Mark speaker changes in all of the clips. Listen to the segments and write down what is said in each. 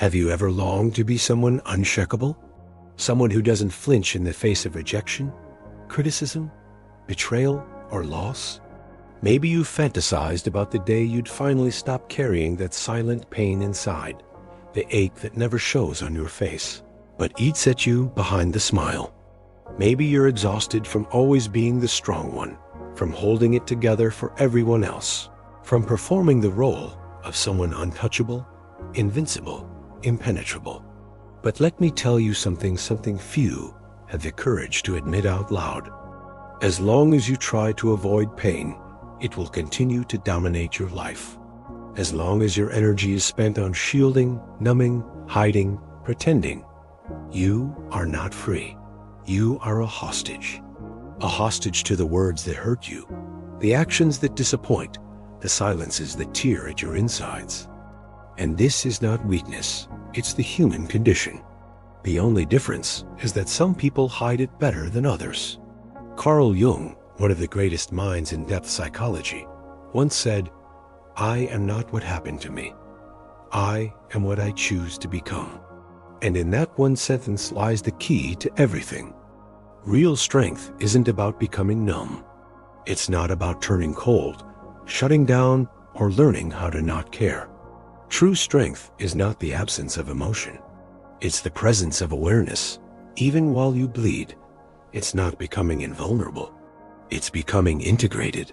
Speaker 1: Have you ever longed to be someone unshakable? Someone who doesn't flinch in the face of rejection, criticism, betrayal, or loss? Maybe you fantasized about the day you'd finally stop carrying that silent pain inside, the ache that never shows on your face, but eats at you behind the smile. Maybe you're exhausted from always being the strong one, from holding it together for everyone else, from performing the role of someone untouchable, invincible, impenetrable. But let me tell you something few have the courage to admit out loud. As long as you try to avoid pain, it will continue to dominate your life. As long as your energy is spent on shielding, numbing, hiding, pretending, you are not free. You are a hostage to the words that hurt you, the actions that disappoint, the silences that tear at your insides. And this is not weakness, it's the human condition. The only difference is that some people hide it better than others. Carl Jung, one of the greatest minds in depth psychology, once said, "I am not what happened to me. I am what I choose to become." And in that one sentence lies the key to everything. Real strength isn't about becoming numb. It's not about turning cold, shutting down, or learning how to not care. True strength is not the absence of emotion. It's the presence of awareness, even while you bleed. It's not becoming invulnerable. It's becoming integrated.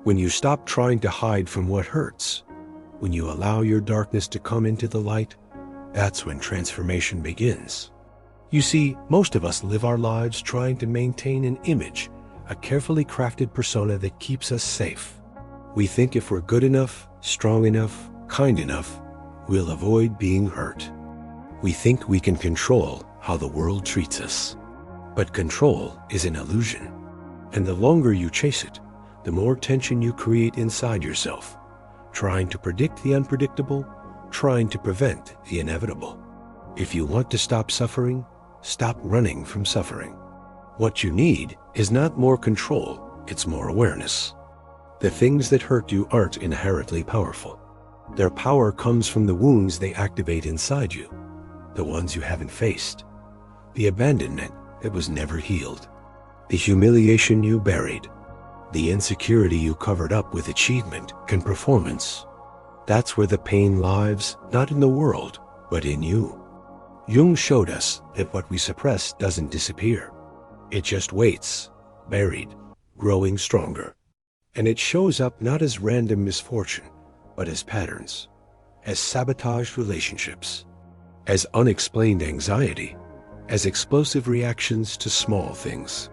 Speaker 1: When you stop trying to hide from what hurts, when you allow your darkness to come into the light, that's when transformation begins. You see, most of us live our lives trying to maintain an image, a carefully crafted persona that keeps us safe. We think if we're good enough, strong enough, kind enough, we'll avoid being hurt. We think we can control how the world treats us. But control is an illusion. And the longer you chase it, the more tension you create inside yourself, trying to predict the unpredictable, trying to prevent the inevitable. If you want to stop suffering, stop running from suffering. What you need is not more control, it's more awareness. The things that hurt you aren't inherently powerful. Their power comes from the wounds they activate inside you, the ones you haven't faced, the abandonment that was never healed, the humiliation you buried, the insecurity you covered up with achievement and performance. That's where the pain lies, not in the world, but in you. Jung showed us that what we suppress doesn't disappear. It just waits, buried, growing stronger. And it shows up not as random misfortune, but as patterns, as sabotaged relationships, as unexplained anxiety, as explosive reactions to small things.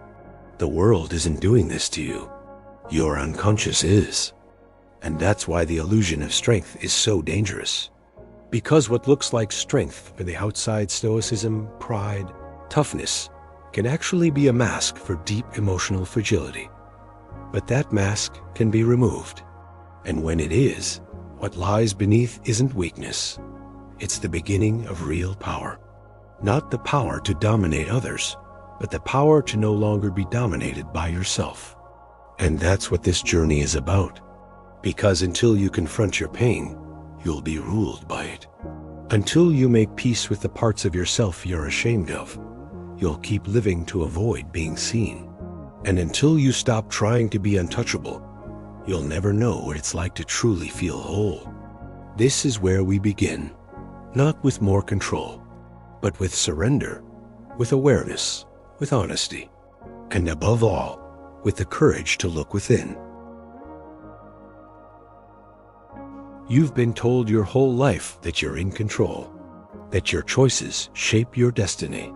Speaker 1: The world isn't doing this to you. Your unconscious is. And that's why the illusion of strength is so dangerous. Because what looks like strength for the outside, stoicism, pride, toughness, can actually be a mask for deep emotional fragility. But that mask can be removed. And when it is, what lies beneath isn't weakness. It's the beginning of real power. Not the power to dominate others, but the power to no longer be dominated by yourself. And that's what this journey is about. Because until you confront your pain, you'll be ruled by it. Until you make peace with the parts of yourself you're ashamed of, you'll keep living to avoid being seen. And until you stop trying to be untouchable, you'll never know what it's like to truly feel whole. This is where we begin, not with more control, but with surrender, with awareness, with honesty, and above all, with the courage to look within. You've been told your whole life that you're in control, that your choices shape your destiny,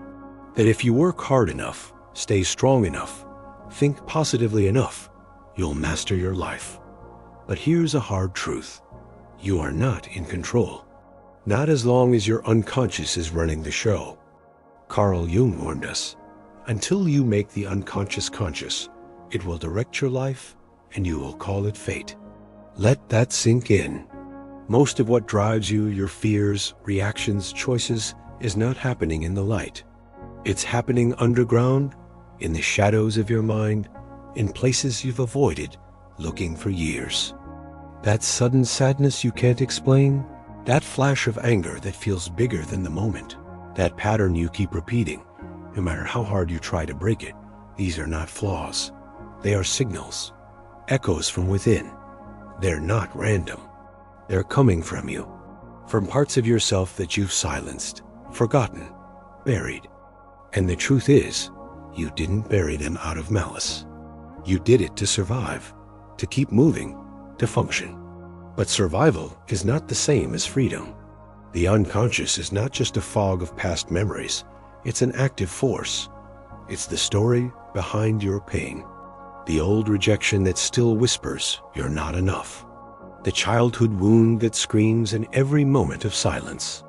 Speaker 1: that if you work hard enough, stay strong enough, think positively enough, you'll master your life. But here's a hard truth. You are not in control. Not as long as your unconscious is running the show. Carl Jung warned us, until you make the unconscious conscious, it will direct your life and you will call it fate. Let that sink in. Most of what drives you, your fears, reactions, choices, is not happening in the light. It's happening underground, in the shadows of your mind, in places you've avoided, looking for years. That sudden sadness you can't explain, That flash of anger that feels bigger than the moment. That pattern you keep repeating, no matter how hard you try to break it. These are not flaws. They are signals, echoes from within. They're not random. They're coming from you, from parts of yourself that you've silenced, forgotten, buried. And the truth is, you didn't bury them out of malice. You did it to survive, to keep moving, to function. But survival is not the same as freedom. The unconscious is not just a fog of past memories. It's an active force. It's the story behind your pain. The old rejection that still whispers, "You're not enough." The childhood wound that screams in every moment of silence.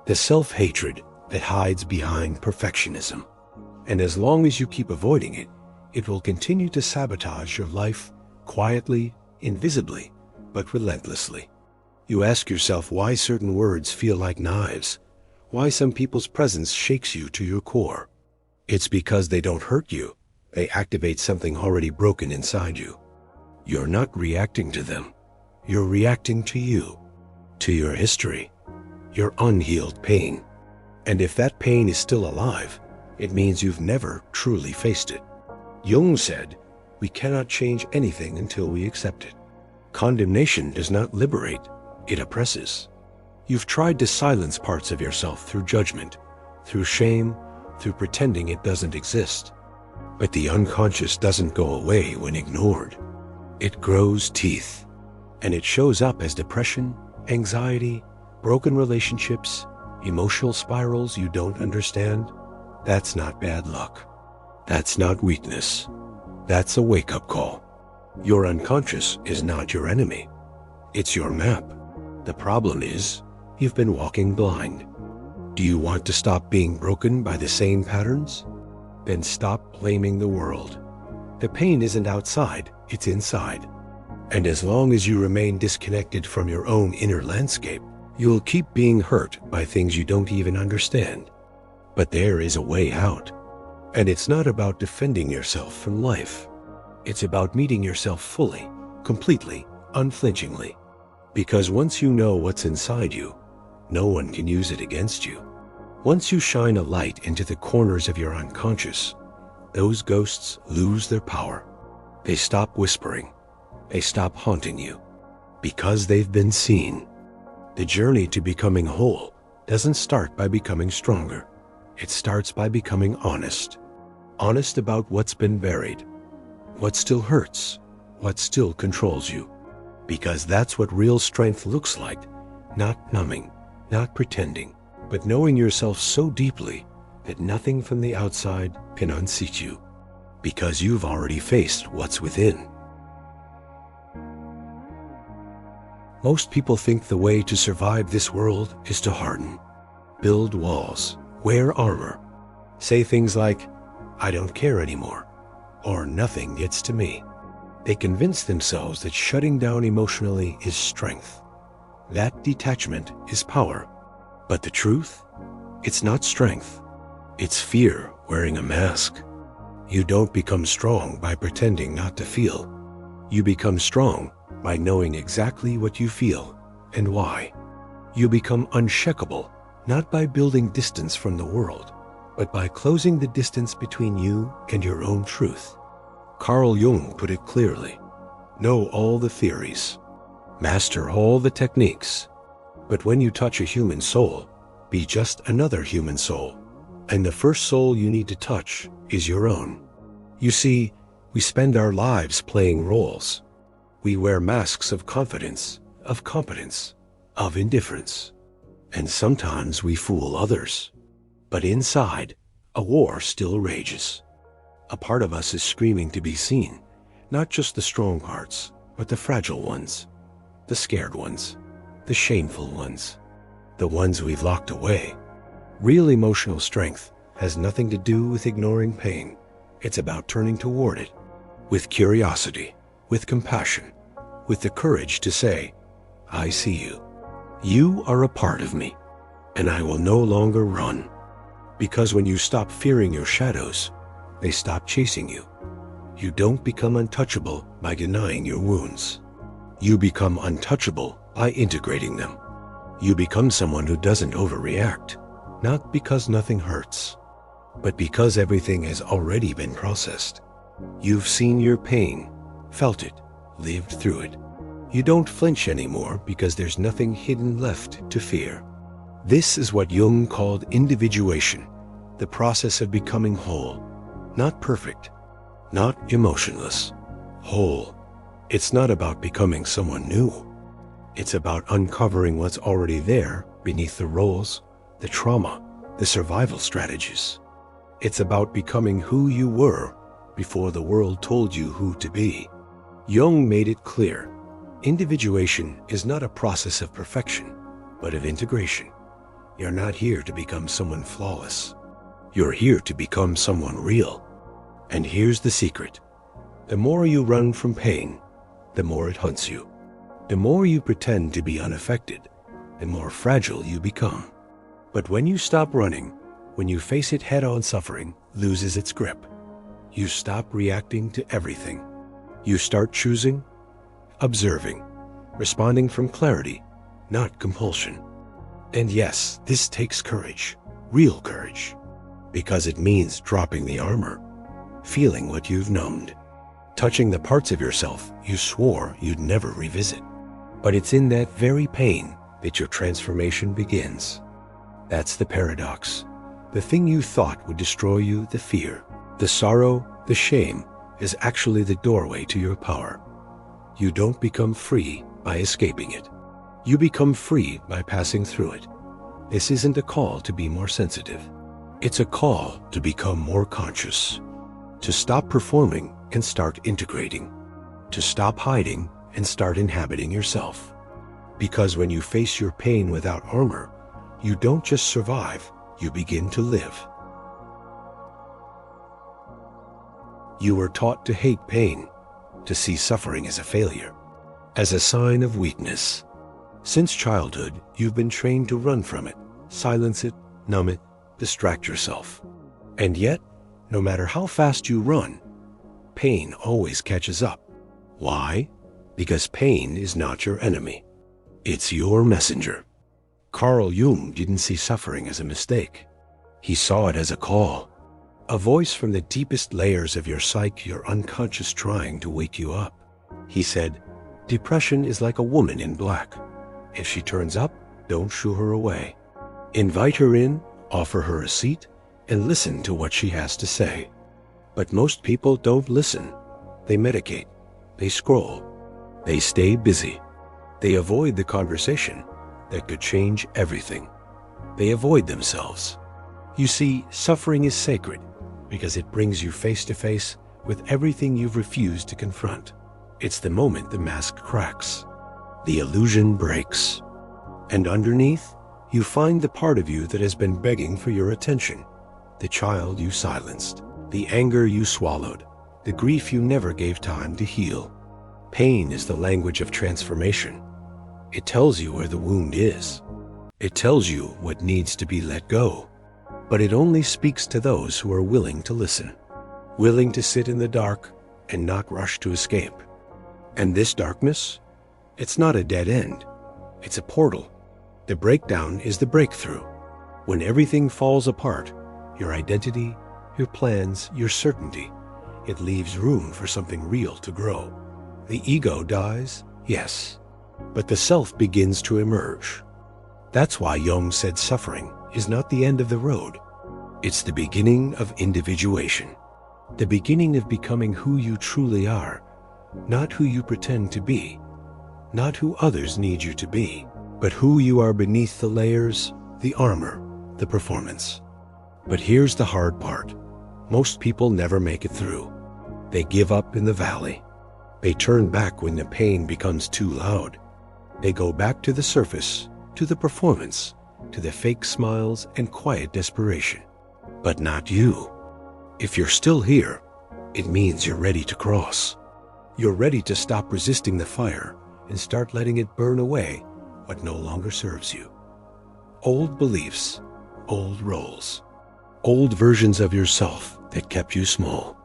Speaker 1: The self-hatred that hides behind perfectionism. And as long as you keep avoiding it, it will continue to sabotage your life quietly, invisibly, but relentlessly. You ask yourself why certain words feel like knives, why some people's presence shakes you to your core. It's because they don't hurt you. They activate something already broken inside you. You're not reacting to them. You're reacting to you, to your history, your unhealed pain. And if that pain is still alive, it means you've never truly faced it. Jung said, "We cannot change anything until we accept it." Condemnation does not liberate, it oppresses. You've tried to silence parts of yourself through judgment, through shame, through pretending it doesn't exist. But the unconscious doesn't go away when ignored. It grows teeth, and it shows up as depression, anxiety, broken relationships, emotional spirals you don't understand. That's not bad luck. That's not weakness. That's a wake-up call. Your unconscious is not your enemy. It's your map. The problem is, you've been walking blind. Do you want to stop being broken by the same patterns? Then stop blaming the world. The pain isn't outside, it's inside. And as long as you remain disconnected from your own inner landscape, you'll keep being hurt by things you don't even understand. But there is a way out. And it's not about defending yourself from life. It's about meeting yourself fully, completely, unflinchingly. Because once you know what's inside you, no one can use it against you. Once you shine a light into the corners of your unconscious, those ghosts lose their power. They stop whispering. They stop haunting you. Because they've been seen. The journey to becoming whole doesn't start by becoming stronger. It starts by becoming honest. Honest about what's been buried. What still hurts. What still controls you. Because that's what real strength looks like. Not numbing, not pretending, but knowing yourself so deeply that nothing from the outside can unseat you. Because you've already faced what's within. Most people think the way to survive this world is to harden, build walls, wear armor, say things like, "I don't care anymore," or "nothing gets to me." They convince themselves that shutting down emotionally is strength. That detachment is power. But the truth? It's not strength. It's fear wearing a mask. You don't become strong by pretending not to feel. You become strong by knowing exactly what you feel and why. You become unshakable, not by building distance from the world, but by closing the distance between you and your own truth. Carl Jung put it clearly. Know all the theories. Master all the techniques. But when you touch a human soul, be just another human soul. And the first soul you need to touch is your own. You see, we spend our lives playing roles. We wear masks of confidence, of competence, of indifference. And sometimes we fool others. But inside, a war still rages. A part of us is screaming to be seen, not just the strong parts, but the fragile ones, the scared ones, the shameful ones, the ones we've locked away. Real emotional strength has nothing to do with ignoring pain. It's about turning toward it, with curiosity, with compassion, with the courage to say, "I see you. You are a part of me, and I will no longer run." Because when you stop fearing your shadows, they stop chasing you. You don't become untouchable by denying your wounds. You become untouchable by integrating them. You become someone who doesn't overreact, not because nothing hurts, but because everything has already been processed. You've seen your pain, felt it, lived through it. You don't flinch anymore because there's nothing hidden left to fear. This is what Jung called individuation, the process of becoming whole, not perfect, not emotionless, whole. It's not about becoming someone new. It's about uncovering what's already there beneath the roles, the trauma, the survival strategies. It's about becoming who you were before the world told you who to be. Jung made it clear, individuation is not a process of perfection, but of integration. You're not here to become someone flawless. You're here to become someone real. And here's the secret. The more you run from pain, the more it hunts you. The more you pretend to be unaffected, the more fragile you become. But when you stop running, when you face it head-on, suffering loses its grip. You stop reacting to everything. You start choosing, observing, responding from clarity, not compulsion. And yes, this takes courage, real courage, because it means dropping the armor, feeling what you've numbed, touching the parts of yourself you swore you'd never revisit. But it's in that very pain that your transformation begins. That's the paradox. The thing you thought would destroy you, the fear, the sorrow, the shame, is actually the doorway to your power. You don't become free by escaping it. You become free by passing through it. This isn't a call to be more sensitive. It's a call to become more conscious. To stop performing and start integrating. To stop hiding and start inhabiting yourself. Because when you face your pain without armor, you don't just survive, you begin to live. You were taught to hate pain, to see suffering as a failure, as a sign of weakness. Since childhood, you've been trained to run from it, silence it, numb it, distract yourself. And yet, no matter how fast you run, pain always catches up. Why? Because pain is not your enemy. It's your messenger. Carl Jung didn't see suffering as a mistake. He saw it as a call, a voice from the deepest layers of your psyche, your unconscious, trying to wake you up. He said, depression is like a woman in black. If she turns up, don't shoo her away. Invite her in, offer her a seat, and listen to what she has to say. But most people don't listen. They medicate. They scroll. They stay busy. They avoid the conversation that could change everything. They avoid themselves. You see, suffering is sacred because it brings you face to face with everything you've refused to confront. It's the moment the mask cracks. The illusion breaks. And underneath, you find the part of you that has been begging for your attention. The child you silenced. The anger you swallowed. The grief you never gave time to heal. Pain is the language of transformation. It tells you where the wound is. It tells you what needs to be let go. But it only speaks to those who are willing to listen, willing to sit in the dark and not rush to escape. And this darkness, it's not a dead end. It's a portal. The breakdown is the breakthrough. When everything falls apart, your identity, your plans, your certainty, it leaves room for something real to grow. The ego dies, yes, but the self begins to emerge. That's why Jung said suffering is not the end of the road. It's the beginning of individuation, the beginning of becoming who you truly are, not who you pretend to be, not who others need you to be, but who you are beneath the layers, the armor, the performance. But here's the hard part. Most people never make it through. They give up in the valley. They turn back when the pain becomes too loud. They go back to the surface, to the performance, to the fake smiles and quiet desperation. But not you. If you're still here, it means you're ready to cross. You're ready to stop resisting the fire and start letting it burn away what no longer serves you. Old beliefs, old roles, old versions of yourself that kept you small.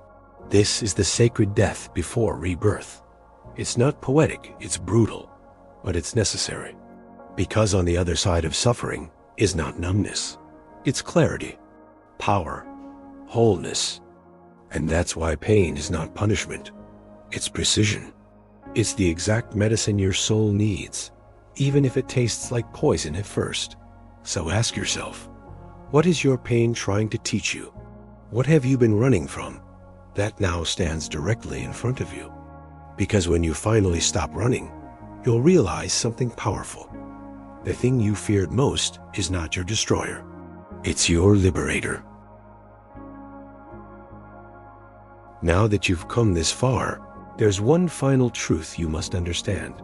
Speaker 1: This is the sacred death before rebirth. It's not poetic, it's brutal, but it's necessary. Because on the other side of suffering is not numbness. It's clarity, power, wholeness. And that's why pain is not punishment. It's precision. It's the exact medicine your soul needs, even if it tastes like poison at first. So ask yourself, what is your pain trying to teach you? What have you been running from that now stands directly in front of you? Because when you finally stop running, you'll realize something powerful. The thing you feared most is not your destroyer. It's your liberator. Now that you've come this far, there's one final truth you must understand.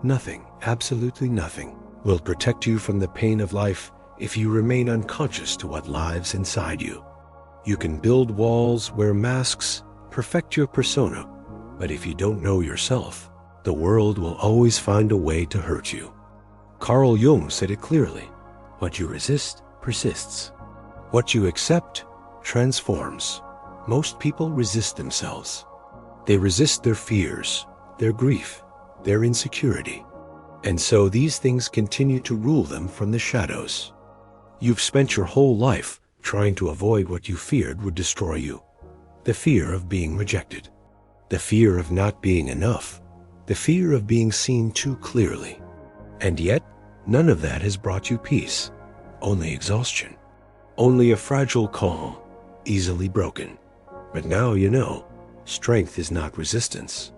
Speaker 1: Nothing, absolutely nothing, will protect you from the pain of life if you remain unconscious to what lives inside you. You can build walls, wear masks, perfect your persona, but if you don't know yourself, the world will always find a way to hurt you. Carl Jung said it clearly. What you resist persists. What you accept transforms. Most people resist themselves. They resist their fears, their grief, their insecurity. And so these things continue to rule them from the shadows. You've spent your whole life trying to avoid what you feared would destroy you. The fear of being rejected. The fear of not being enough. The fear of being seen too clearly. And yet, none of that has brought you peace. Only exhaustion. Only a fragile calm, easily broken. But now you know, strength is not resistance.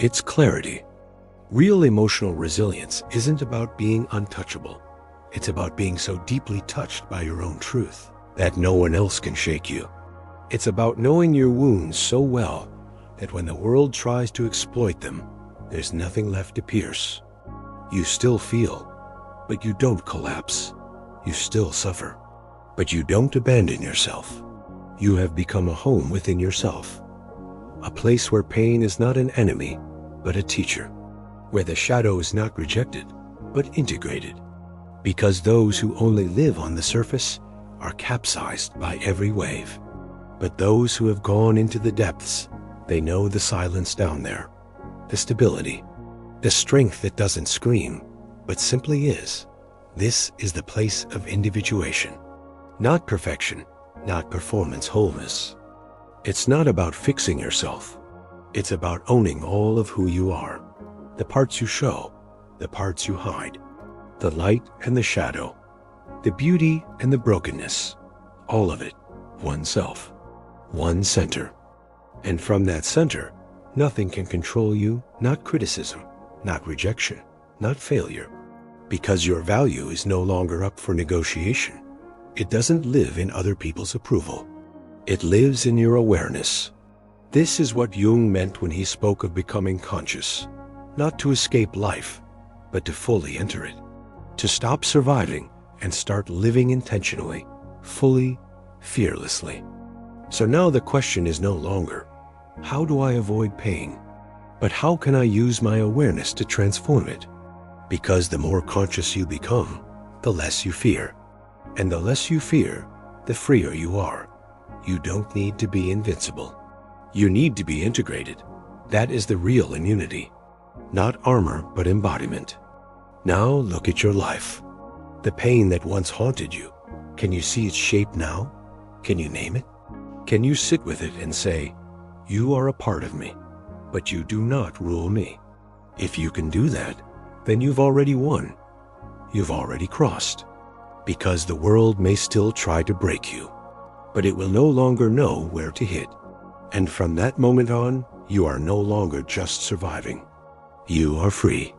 Speaker 1: It's clarity. Real emotional resilience isn't about being untouchable. It's about being so deeply touched by your own truth that no one else can shake you. It's about knowing your wounds so well that when the world tries to exploit them, there's nothing left to pierce. You still feel, but you don't collapse. You still suffer, but you don't abandon yourself. You have become a home within yourself. A place where pain is not an enemy, but a teacher. Where the shadow is not rejected, but integrated. Because those who only live on the surface are capsized by every wave. But those who have gone into the depths, they know the silence down there, the stability, the strength that doesn't scream, but simply is. This is the place of individuation. Not perfection, not performance wholeness. It's not about fixing yourself. It's about owning all of who you are. The parts you show, the parts you hide, the light and the shadow, the beauty and the brokenness, all of it, oneself, one center. And from that center, nothing can control you, not criticism, not rejection, not failure, because your value is no longer up for negotiation. It doesn't live in other people's approval. It lives in your awareness. This is what Jung meant when he spoke of becoming conscious, not to escape life, but to fully enter it, to stop surviving and start living intentionally, fully, fearlessly. So now the question is no longer, how do I avoid pain? But how can I use my awareness to transform it? Because the more conscious you become, the less you fear. And the less you fear, the freer you are. You don't need to be invincible. You need to be integrated. That is the real immunity. Not armor, but embodiment. Now look at your life. The pain that once haunted you, can you see its shape now? Can you name it? Can you sit with it and say, you are a part of me, but you do not rule me? If you can do that, then you've already won. You've already crossed. Because the world may still try to break you, but it will no longer know where to hit. And from that moment on, you are no longer just surviving. You are free.